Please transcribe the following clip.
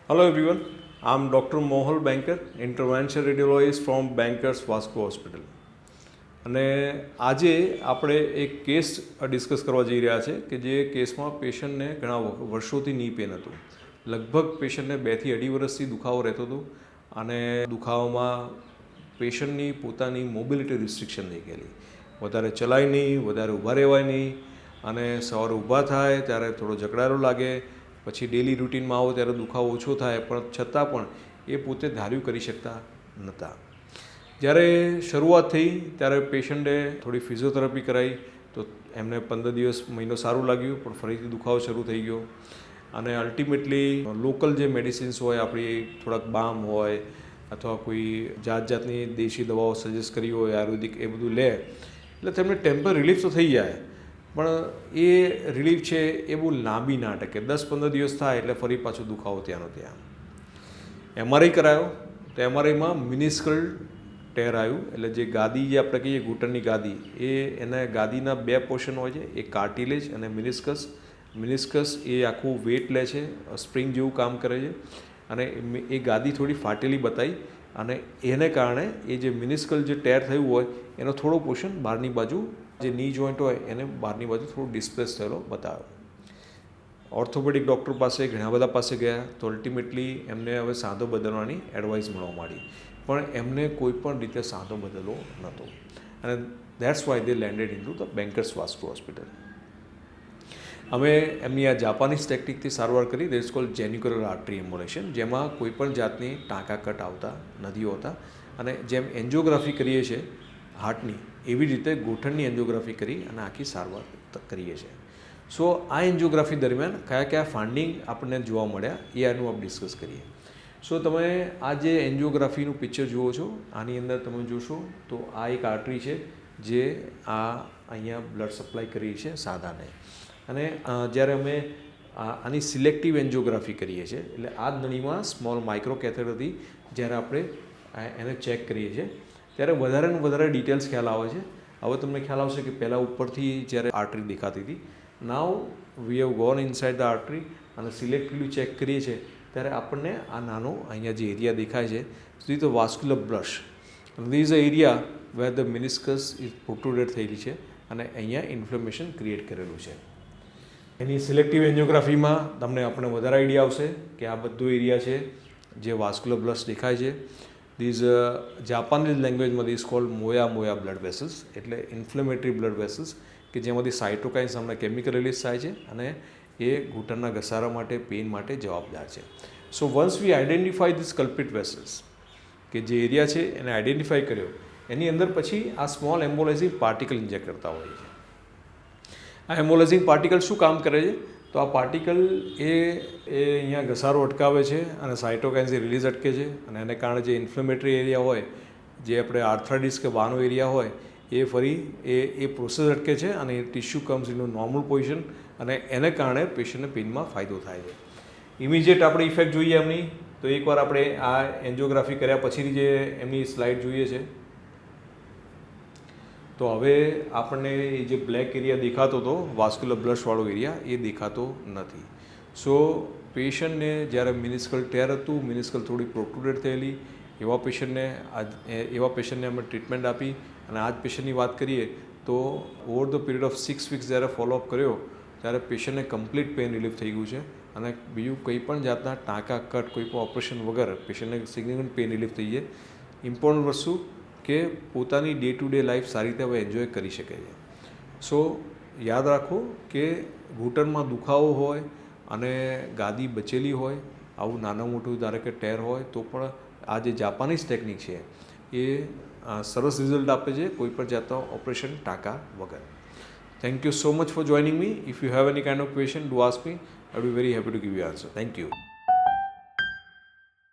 Hello everyone, I'm Dr. Mohal Banker, intervention radiologist from Bankers Vasco Hospital. અને આજે આપણે એક કેસ ડિસ્કસ કરવા જઈ રહ્યા છે કે જે કેસમાં પેશન્ટને ઘણા વર્ષોથી ની પેન હતું. લગભગ પેશન્ટને 2 થી 2.5 વર્ષથી દુખાવો રહેતો હતો અને દુખાવામાં પેશન્ટની પોતાની મોબિલિટી રિસ્ટ્રિક્શન થઈ ગયેલી. વધારે ચલાય નહીં, વધારે ઊભા રહેવાય નહીં અને સવારે ઊભા થાય ત્યારે થોડો જકડારો લાગે. પછી ડેલી રૂટીનમાં આવો ત્યારે દુખાવો ઓછો થાય, પણ છતાં પણ એ પોતે ધાર્યું કરી શકતા નહોતા. જ્યારે શરૂઆત થઈ ત્યારે પેશન્ટે થોડી ફિઝિયોથેરાપી કરાવી તો એમને 15 દિવસ મહિનો સારું લાગ્યું, પણ ફરીથી દુખાવો શરૂ થઈ ગયો. અને અલ્ટિમેટલી લોકલ જે મેડિસિન્સ હોય, આપણી થોડાક બામ હોય અથવા કોઈ જાતની દેશી દવાઓ સજેસ્ટ કરી હોય, આયુર્વેદિક, એ બધું લે એટલે તેમને ટેમ્પર રિલીફ તો થઈ જાય, પણ એ રિલીફ છે એ બહુ લાંબી ના ટકે. 10-15 દિવસ થાય એટલે ફરી પાછો દુખાવો ત્યાંનો ત્યાં. MRI કરાયો તો MRIમાં મિનિસ્કલ ટેર આવ્યું. એટલે જે ગાદી જે આપણે કહીએ ઘૂંટણની ગાદી, એના ગાદીના 2 પોર્શન હોય છે, એક કાર્ટિલેજ અને મિનિસ્કસ. મિનિસ્કસ એ આખું વેટ લે છે, સ્પ્રિંગ જેવું કામ કરે છે, અને એ ગાદી થોડી ફાટેલી બતાવી અને એને કારણે એ જે મિનિસ્કલ જે ટેર થયું હોય એનો થોડો પોર્શન બહારની બાજુ, જે ની જોઈન્ટ હોય એને બહારની બાજુ થોડું ડિસ્પ્લેસ થયેલો બતાવ્યો. ઓર્થોપેડિક ડૉક્ટર પાસે, ઘણા બધા પાસે ગયા તો અલ્ટિમેટલી એમને હવે સાંધો બદલવાની એડવાઇસ મળવા માંડી, પણ એમને કોઈ પણ રીતે સાંધો બદલવો નહોતો. અને that's why they landed in to the bankers Vasco hospital. અમે એમની આ જાપાનીઝ ટેકનિકથી સારવાર કરી, દેટ્સ કોલ્ડ જેન્યુક્યુલર આર્ટરી એમ્બોલેશન, જેમાં કોઈ પણ જાતની ટાંકા કટ આવતા નથી હોતા. અને જેમ એન્જિયોગ્રાફી કરીએ છીએ હાર્ટની, એવી રીતે ગોઠણની એન્જિયોગ્રાફી કરી અને આખી સારવાર કરીએ છીએ. સો આ એન્જિયોગ્રાફી દરમિયાન કયા કયા ફાઇન્ડિંગ આપણને જોવા મળ્યા એ આનું આપણે ડિસ્કસ કરીએ. સો તમે આ જે એન્જિયોગ્રાફીનું પિક્ચર જુઓ છો, આની અંદર તમે જોશો તો આ એક આર્ટરી છે જે અહીંયા બ્લડ સપ્લાય કરી છે સાધાને. અને જ્યારે અમે આની સિલેક્ટિવ એન્જિયોગ્રાફી કરીએ છીએ, એટલે આ જ નળીમાં સ્મોલ માઇક્રો કેથેટરથી જ્યારે આપણે એને ચેક કરીએ છીએ ત્યારે વધારે ને વધારે ડિટેલ્સ ખ્યાલ આવે છે. હવે તમને ખ્યાલ આવશે કે પહેલાં ઉપરથી જ્યારે આર્ટરી દેખાતી હતી, now we have gone inside the artery અને સિલેક્ટિવલી ચેક કરીએ છીએ ત્યારે આપણને આ નાનો અહીંયા જે એરિયા દેખાય છે, this the vascular brush, this a area where the meniscus is protruded થયેલી છે અને અહીંયા ઇન્ફ્લેમેશન ક્રિએટ કરેલું છે. એની સિલેક્ટિવ એન્જિયોગ્રાફીમાં તમને આપણે વધારે આઈડિયા આવશે કે આ બધો એરિયા છે જે વાસ્ક્યુલર બ્રશ દેખાય છે. ધીઝ જાપાનીઝ લેંગ્વેજમાં ધીઝ કોલ્ડ મોયા બ્લડ વેસલ્સ, એટલે ઇન્ફ્લેમેટરી બ્લડ વેસલ્સ કે જેમાંથી સાઇટોકાઇન્સ હમણાં કેમિકલ રિલીઝ થાય છે અને એ ઘૂંટણના ઘસારા માટે, પેઇન માટે જવાબદાર છે. So once we identify this culprit vessels, કે જે એરિયા છે એને આઈડેન્ટિફાઈ કર્યો, એની અંદર પછી આ સ્મોલ એમ્બોલાઇઝિંગ પાર્ટિકલ ઇન્જેક્ટ કરતા હોય છે. આ એમ્બોલાઇઝિંગ પાર્ટિકલ શું કામ કરે છે? તો આ પાર્ટિકલ એ અહીંયા ઘસારો અટકાવે છે અને સાઇટોકાઇન્સની રિલીઝ અટકે છે, અને એને કારણે જે ઇન્ફ્લેમેટરી એરિયા હોય, જે આપણે આર્થરાઇટિસ કે બાનો એરિયા હોય, એ ફરી એ પ્રોસેસ અટકે છે અને એ tissue comes in normal position, અને એને કારણે પેશન્ટને પેઇનમાં ફાયદો થાય છે. ઇમિડિયેટ આપણે ઇફેક્ટ જોઈએ એમની, તો એકવાર આપણે આ એન્જિયોગ્રાફી કર્યા પછીની જે એમની સ્લાઇડ જોઈએ છે, તો હવે આપણને એ જે બ્લેક એરિયા દેખાતો હતો, વાસ્ક્યુલર બ્રશવાળો એરિયા, એ દેખાતો નથી. સો પેશન્ટને જ્યારે મિનિસ્કલ ટેર હતું, મિનિસ્કલ થોડી પ્રોટ્રુડેડ થયેલી, એવા પેશન્ટને અમે ટ્રીટમેન્ટ આપી. અને આ જ પેશન્ટની વાત કરીએ તો over the period of 6 weeks જ્યારે ફોલોઅપ કર્યો ત્યારે પેશન્ટને કમ્પ્લીટ પેઇન રિલીફ થઈ ગયું છે, અને બીજું કંઈ પણ જાતના ટાંકા કટ, કોઈ પણ ઓપરેશન વગર પેશન્ટને સિગ્નિફિકન્ટ પેઇન રિલીફ થઈ જાય. ઇમ્પોર્ટન્ટ વસ્તુ કે પોતાની ડે ટુ ડે લાઈફ સારી રીતે હવે એન્જોય કરી શકે છે. સો યાદ રાખો કે ઘૂંટણમાં દુખાવો હોય અને ગાદી બચેલી હોય, આવું નાનું મોટું ધારો કે ટેર હોય, તો પણ આ જે જાપાનીઝ ટેકનિક છે એ સરસ રિઝલ્ટ આપે છે, કોઈ પણ જાતનો ઓપરેશન ટાંકા વગર. Thank you so much for joining me. If you have any kind of question, do ask me. I will be very happy to give you answer. Thank you.